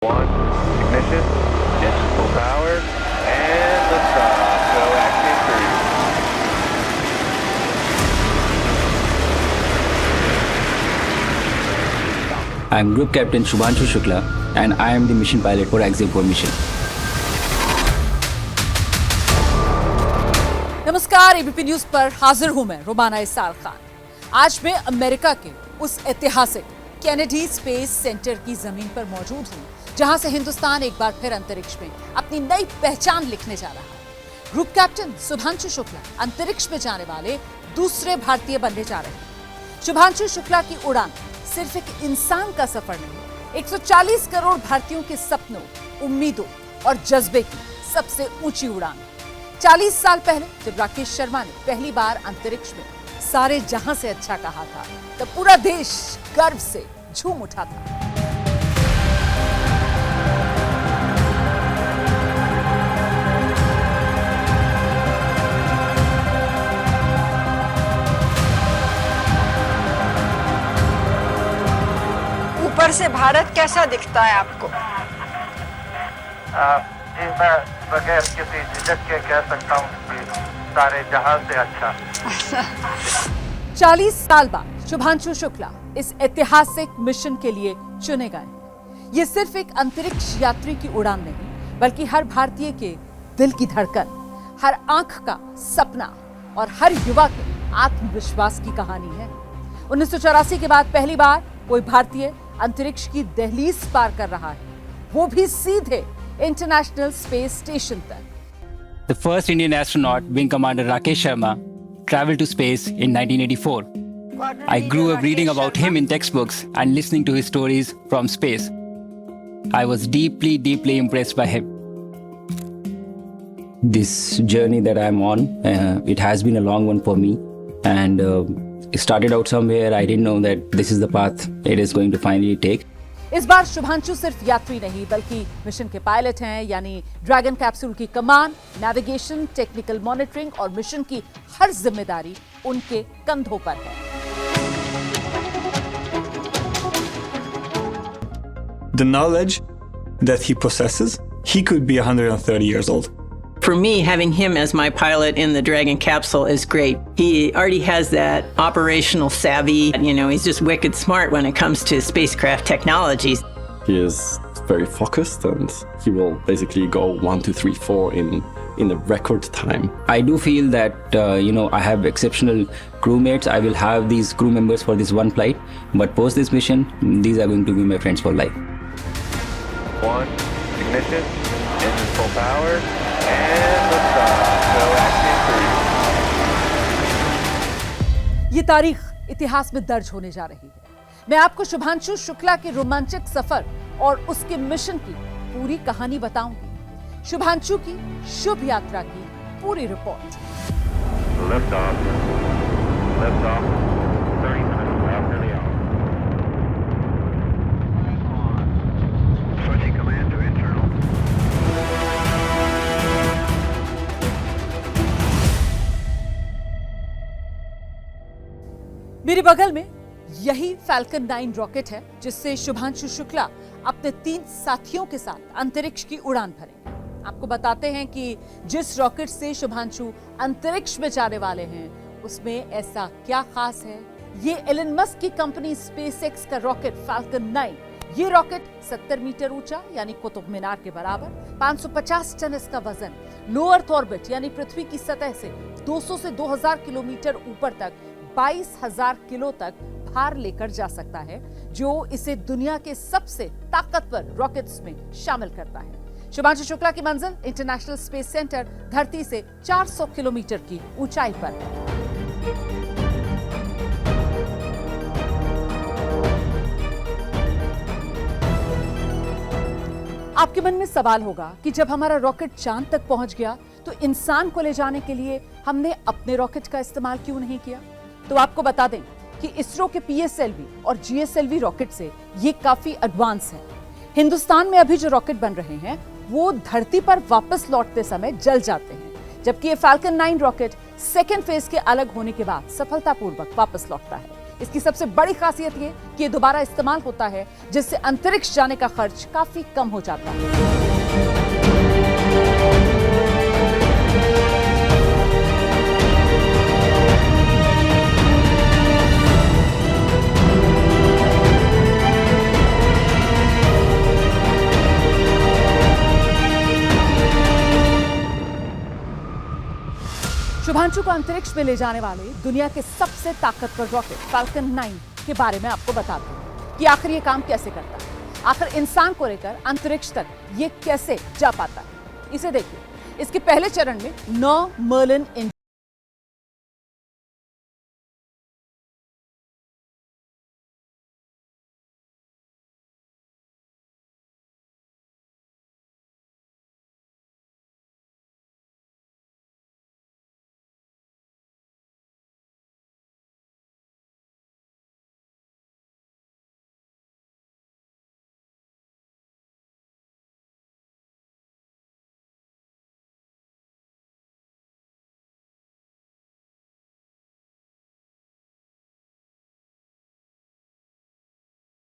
One, ignition, engine full power, and liftoff. Go active cruise. I am Group Captain Shubhanshu Shukla and I am the mission pilot for Axiom 4 mission. नमस्कार, ABP news पर हाजिर हूं मैं रुमाना इसाल खान। आज मैं America के उस ऐतिहासिक केनेडी स्पेस सेंटर की जमीन पर मौजूद हूं, जहां से हिंदुस्तान एक बार फिर अंतरिक्ष में अपनी नई पहचान लिखने जा रहा है। ग्रुप कैप्टन शुभांशु शुक्ला अंतरिक्ष में जाने वाले दूसरे भारतीय बनने जा रहे हैं। शुभांशु शुक्ला की उड़ान सिर्फ एक इंसान का सफर नहीं, 140 करोड़ भारतीयों के सपनों, उम्मीदों और जज्बे की सबसे ऊंची उड़ान। 40 साल पहले जब राकेश शर्मा ने पहली बार अंतरिक्ष में सारे जहां से अच्छा कहा था, तब पूरा देश गर्व से झूम उठा था। ऊपर से भारत कैसा दिखता है आपको? जी, मैं बगैर किसी झिझक के कह सकता हूँ कि सारे जहां से अच्छा। 40 साल बाद शुभांशु शुक्ला इस ऐतिहासिक मिशन के लिए चुने गए। ये सिर्फ एक अंतरिक्ष यात्री की उड़ान नहीं, बल्कि हर भारतीय के दिल की धड़कन, हर आंख का सपना और हर युवा के आत्मविश्वास की कहानी है। 1984 के बाद पहली बार कोई भारतीय अंतरिक्ष की दहलीज पार कर रहा है, वो भी सीधे इंटरनेशनल स्पेस स्टेशन तक। The first Indian astronaut, Wing Commander Rakesh Sharma, traveled to space in 1984. I grew up reading about him in textbooks and listening to his stories from space. I was deeply impressed by him. This journey that I'm on, it has been a long one for me, and it started out somewhere. I didn't know that this is the path it is going to finally take. इस बार शुभांशु सिर्फ यात्री नहीं, बल्कि mission के pilot हैं, यानी dragon capsule की कमान, navigation, technical monitoring और मिशन की हर जिम्मेदारी उनके कंधों पर है। The knowledge that he possesses, he could be 130 years old. For me, having him as my pilot in the Dragon capsule is great. He already has that operational savvy. He's just wicked smart when it comes to spacecraft technologies. He is very focused and he will basically go 1, 2, 3, 4 in a record time. I do feel that, I have exceptional crewmates. I will have these crew members for this one flight, but post this mission, these are going to be my friends for life. One, ignition, engine full power, and liftoff. Go active cruise. ये तारीख इतिहास में दर्ज होने जा रही है। मैं आपको शुभांशु शुक्ला के रोमांचक सफर और उसके मिशन की पूरी कहानी बताऊंगी। शुभांशु की शुभ यात्रा की पूरी report. Liftoff. Liftoff. 30 minutes after the hour. Switching command to internal. मेरे बगल में यही फैल्कन 9 रॉकेट है, जिससे शुभांशु शुक्ला अपने 3 साथियों के साथ अंतरिक्ष की उड़ान भरेंगे। आपको बताते हैं कि जिस रॉकेट से शुभांशु अंतरिक्ष में जाने वाले हैं, उसमें ऐसा क्या खास है। ये एलन मस्क की कंपनी स्पेसएक्स का रॉकेट फैल्कन 9। ये रॉकेट 70 मीटर ऊंचा यानी कुतुब मीनार के बराबर, 550 टन इसका वजन, लो अर्थ ऑर्बिट यानी पृथ्वी की सतह से 200 से 2000 किलोमीटर ऊपर तक 22,000 किलो तक भार लेकर जा सकता है, जो इसे दुनिया के सबसे ताकतवर रॉकेट्स में शामिल करता है। शुभांशु शुक्ला की मंजिल इंटरनेशनल स्पेस सेंटर धरती से 400 किलोमीटर की ऊंचाई पर है। आपके मन में सवाल होगा कि जब हमारा रॉकेट चांद तक पहुंच गया, तो इंसान को ले जाने के लिए हमने अपने रॉकेट का इस्तेमाल क्यों नहीं किया? तो आपको बता दें कि इसरो के पीएसएलवी और जीएसएलवी रॉकेट से ये काफी एडवांस है। हिंदुस्तान में अभी जो रॉकेट बन रहे हैं, वो धरती पर वापस लौटते समय जल जाते हैं, जबकि ये फैल्कन 9 रॉकेट सेकेंड फेज के अलग होने के बाद सफलतापूर्वक वापस लौटता है। इसकी सबसे बड़ी खासियत ये कि ये दोबारा इस्तेमाल होता है, जिससे अंतरिक्ष जाने का खर्च काफी कम हो जाता है। शुभांशु को अंतरिक्ष में ले जाने वाले दुनिया के सबसे ताकतवर रॉकेट फाल्कन 9 के बारे में आपको बताते हैं कि आखिर ये काम कैसे करता है, आखिर इंसान को लेकर अंतरिक्ष तक ये कैसे जा पाता है। इसे देखिए, इसके पहले चरण में 9 मर्लिन इंजन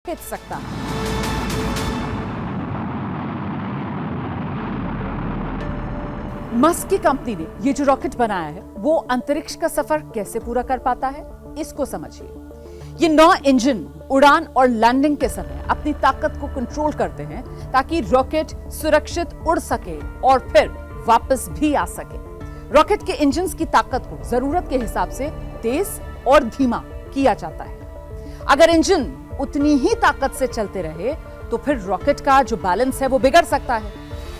खींच सकता है। मस्क की कंपनी ने ये जो रॉकेट बनाया है वो अंतरिक्ष का सफर कैसे पूरा कर पाता है, इसको समझिए। ये 9 इंजन उड़ान और लैंडिंग के समय अपनी ताकत को कंट्रोल करते हैं ताकि रॉकेट सुरक्षित उड़ सके और फिर वापस भी आ सके। रॉकेट के इंजन्स की ताकत को जरूरत के हिसाब से तेज और धीमा किया जाता है। अगर इंजन उतनी ही ताकत से चलते रहे तो फिर रॉकेट का जो बैलेंस है वो बिगड़ सकता है।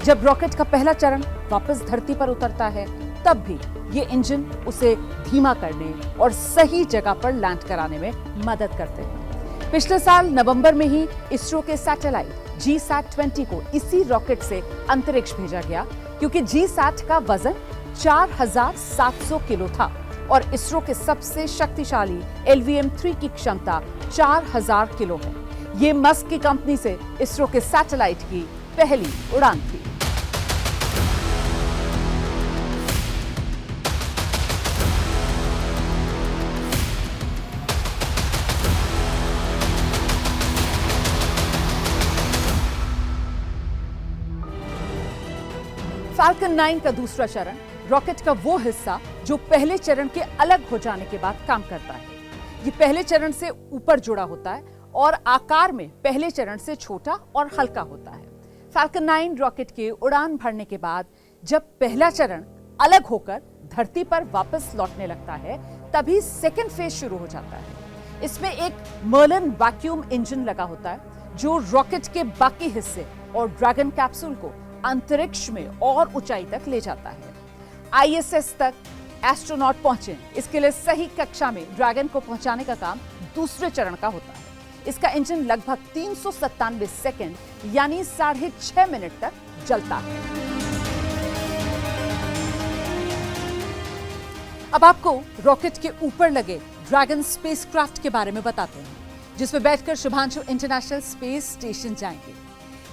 जब रॉकेट का पहला चरण वापस धरती पर उतरता है तब भी ये इंजन उसे धीमा करने और सही जगह पर लैंड कराने में मदद करते हैं। पिछले साल नवंबर में ही इसरो के सैटेलाइट GSAT-20 को इसी रॉकेट से अंतरिक्ष भेजा गया, क्योंकि GSAT का वजन 4700 किलो था और इसरो के सबसे शक्तिशाली LVM-3 की क्षमता 4000 किलो है। ये मस्क की कंपनी से इसरो के सैटेलाइट की पहली उड़ान थी। फाल्कन 9 का दूसरा चरण रॉकेट का वो हिस्सा जो पहले चरण के अलग हो जाने के बाद काम करता है। ये पहले चरण से ऊपर जुड़ा होता है और आकार में पहले चरण से छोटा और हल्का होता है। फाल्कन 9 रॉकेट के उड़ान भरने के बाद जब पहला चरण अलग होकर धरती पर वापस लौटने लगता है तभी सेकेंड फेज शुरू हो जाता है। इसमें एक मर्लिन वैक्यूम इंजन लगा होता है जो रॉकेट के बाकी हिस्से और ड्रैगन कैप्सूल को अंतरिक्ष में और ऊंचाई तक ले जाता है। ISS तक एस्ट्रोनॉट पहुंचे, इसके लिए सही कक्षा में ड्रैगन को पहुंचाने का काम दूसरे चरण का होता है। इसका इंजन लगभग 397 सेकंड यानी 6.5 मिनट तक जलता है। अब आपको रॉकेट के ऊपर लगे ड्रैगन स्पेसक्राफ्ट के बारे में बताते हैं, जिसमें बैठकर शुभांशु इंटरनेशनल स्पेस स्टेशन जाएंगे।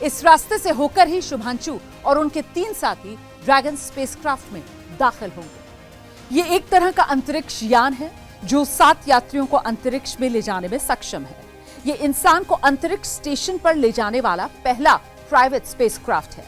इस रास्ते से होकर ही शुभांशु और उनके 3 साथी ड्रैगन स्पेसक्राफ्ट में दाखिल होंगे। ये एक तरह का अंतरिक्ष यान है जो 7 यात्रियों को अंतरिक्ष में ले जाने में सक्षम है। ये इंसान को अंतरिक्ष स्टेशन पर ले जाने वाला पहला प्राइवेट स्पेसक्राफ्ट है।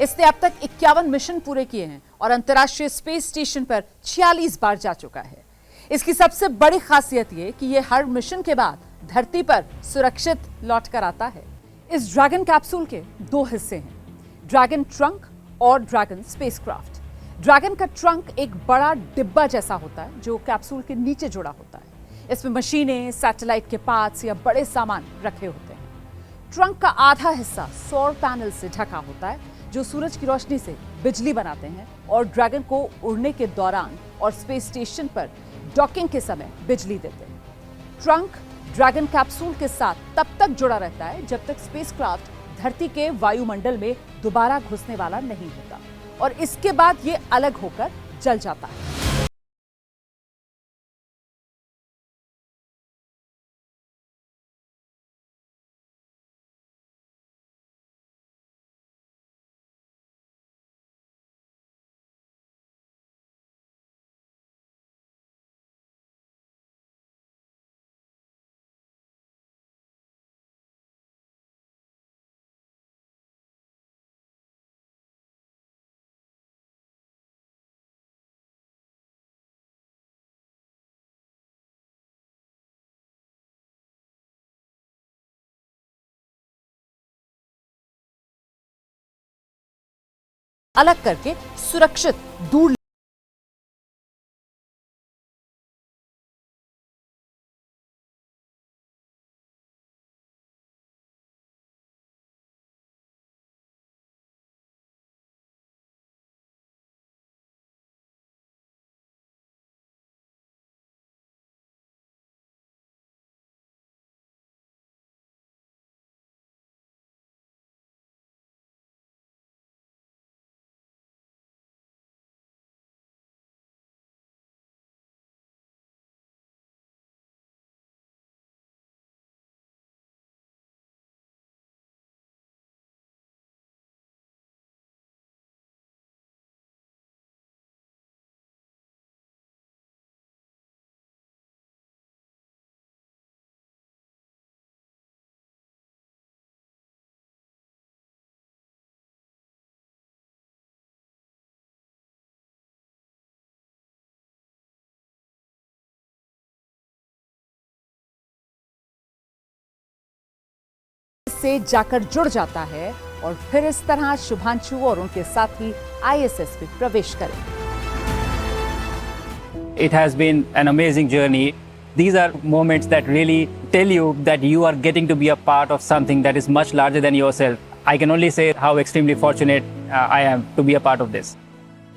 इसने अब तक 51 मिशन पूरे किए हैं और अंतर्राष्ट्रीय स्पेस स्टेशन पर 46 बार जा चुका है। इसकी सबसे बड़ी खासियत ये कि ये हर मिशन के बाद धरती पर सुरक्षित लौट कर आता है। इस ड्रैगन कैप्सूल के 2 हिस्से हैं, ड्रैगन ट्रंक और ड्रैगन स्पेसक्राफ्ट। ड्रैगन का ट्रंक एक बड़ा डिब्बा जैसा होता है जो कैप्सूल के नीचे जुड़ा होता है। इसमें मशीनें, सैटेलाइट के पार्ट्स या बड़े सामान रखे होते हैं। ट्रंक का आधा हिस्सा सौर पैनल से ढका होता है जो सूरज की रोशनी से बिजली बनाते हैं और ड्रैगन को उड़ने के दौरान और स्पेस स्टेशन पर डॉकिंग के समय बिजली देते हैं। ट्रंक ड्रैगन कैप्सूल के साथ तब तक जुड़ा रहता है जब तक स्पेसक्राफ्ट धरती के वायुमंडल में दोबारा घुसने वाला नहीं होता और इसके बाद ये अलग होकर जल जाता है। अलग करके सुरक्षित दूर से जाकर जुड़ जाता है और फिर इस तरह शुभांशु और उनके साथी आईएसएस में प्रवेश करें। It has been an amazing journey. These are moments that really tell you that you are getting to be a part of something that is much larger than yourself. I can only say how extremely fortunate I am to be a part of this.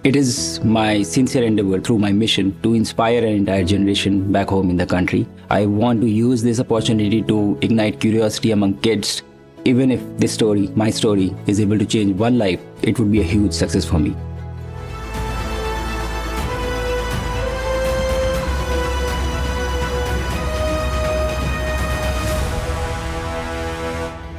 It is my sincere endeavor through my mission to inspire an entire generation back home in the country. I want to use this opportunity to ignite curiosity among kids. Even if this story, my story, is able to change one life, it would be a huge success for me.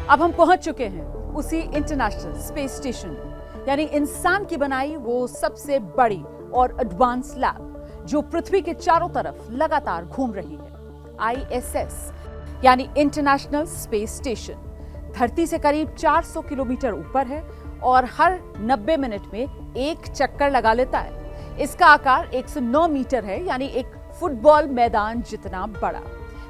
अब हम पहुंच चुके हैं उसी international space station में, यानी इंसान की बनाई वो सबसे बड़ी और एडवांस लैब जो पृथ्वी के चारों तरफ लगातार घूम रही है। आईएसएस यानी इंटरनेशनल स्पेस स्टेशन धरती से करीब 400 किलोमीटर ऊपर है और हर 90 मिनट में एक चक्कर लगा लेता है। इसका आकार 109 मीटर है, यानी एक फुटबॉल मैदान जितना बड़ा।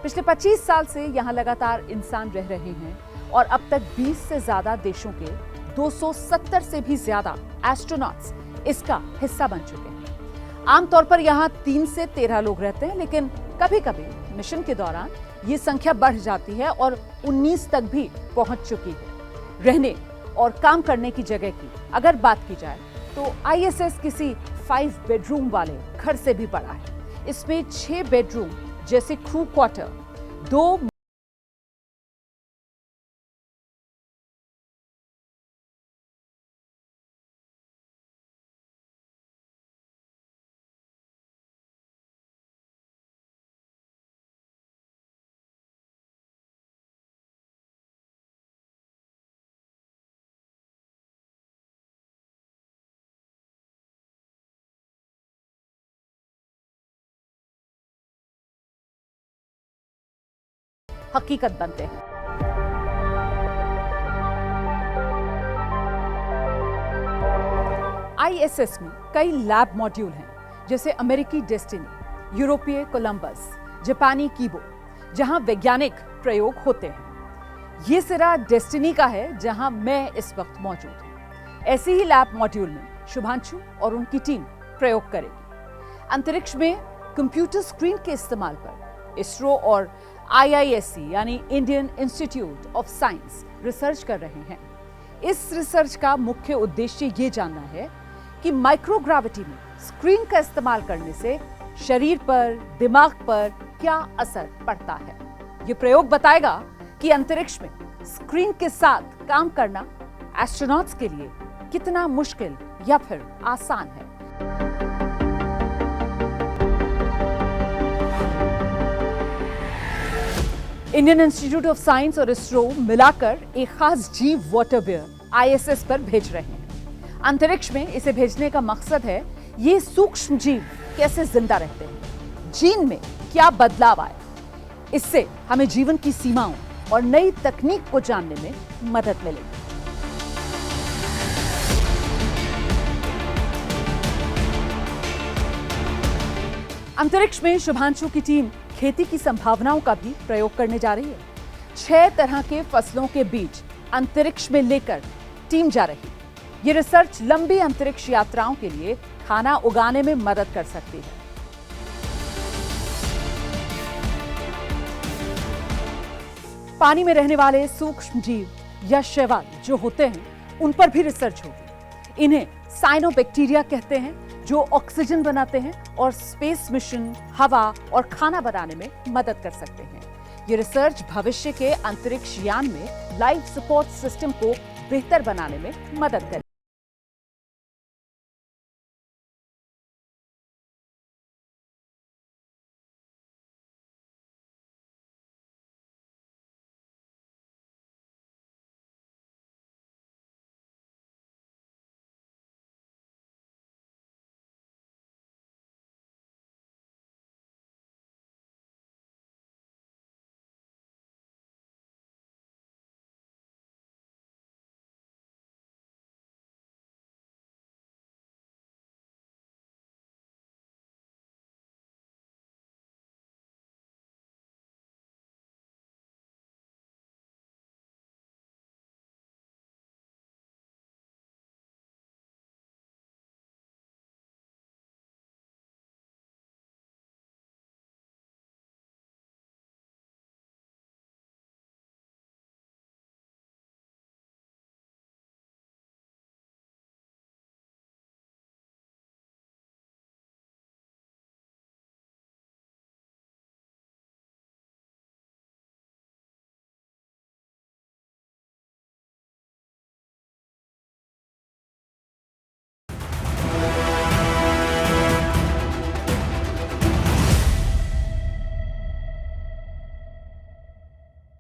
पिछले 25 साल से यहाँ लगातार इंसान रह रहे हैं और अब तक 20 से ज्यादा देशों के 270 से भी ज्यादा एस्ट्रोनॉट्स इसका हिस्सा बन चुके हैं। आमतौर पर यहाँ 3 से 13 लोग रहते हैं, लेकिन कभी-कभी मिशन के दौरान ये संख्या बढ़ जाती है और 19 तक भी पहुंच चुकी है। रहने और काम करने की जगह की अगर बात की जाए तो आईएसएस किसी 5 बेडरूम वाले घर से भी बड़ा है। इसमें 6 बेडरूम जैसे क्रू क्वार्टर, 2 हकीकत बनते हैं। आईएसएस में कई लैब मॉड्यूल हैं, जैसे अमेरिकी डेस्टिनी, यूरोपीय कोलंबस, जापानी कीबो, जहां वैज्ञानिक प्रयोग होते हैं। ये सिरा डेस्टिनी का है, जहां मैं इस वक्त मौजूद हूं। ऐसे ही लैब मॉड्यूल में शुभांशु और उनकी टीम प्रयोग करेगी। अंतरिक्ष में कंप्यूटर स्क्रीन के इस्तेमाल पर इसरो और IISc यानी Indian institute of science research कर रहे हैं। इस रिसर्च का मुख्य उद्देश्य ये जानना है कि माइक्रोग्रेविटी में स्क्रीन का इस्तेमाल करने से शरीर पर, दिमाग पर क्या असर पड़ता है। ये प्रयोग बताएगा कि अंतरिक्ष में स्क्रीन के साथ काम करना एस्ट्रोनॉट्स के लिए कितना मुश्किल या फिर आसान है। इंडियन इंस्टीट्यूट ऑफ साइंस और इसरो मिलाकर एक खास जीव वाटर बेयर आईएसएस पर भेज रहे हैं। अंतरिक्ष में इसे भेजने का मकसद है ये सूक्ष्म जीव कैसे जिंदा रहते हैं, जीन में क्या बदलाव आए। इससे हमें जीवन की सीमाओं और नई तकनीक को जानने में मदद मिलेगी। अंतरिक्ष में शुभांशु की टीम खेती की संभावनाओं का भी प्रयोग करने जा रही है। 6 तरह के फसलों के बीज अंतरिक्ष में लेकर टीम जा रही है। ये रिसर्च लंबी अंतरिक्ष यात्राओं के लिए खाना उगाने में मदद कर सकती है। पानी में रहने वाले सूक्ष्म जीव या शैवाल जो होते हैं उन पर भी रिसर्च होगी। इन्हें साइनोबैक्टीरिया कहते हैं, जो ऑक्सीजन बनाते हैं और स्पेस मिशन, हवा और खाना बनाने में मदद कर सकते हैं। ये रिसर्च भविष्य के अंतरिक्ष यान में लाइफ सपोर्ट सिस्टम को बेहतर बनाने में मदद करेगी।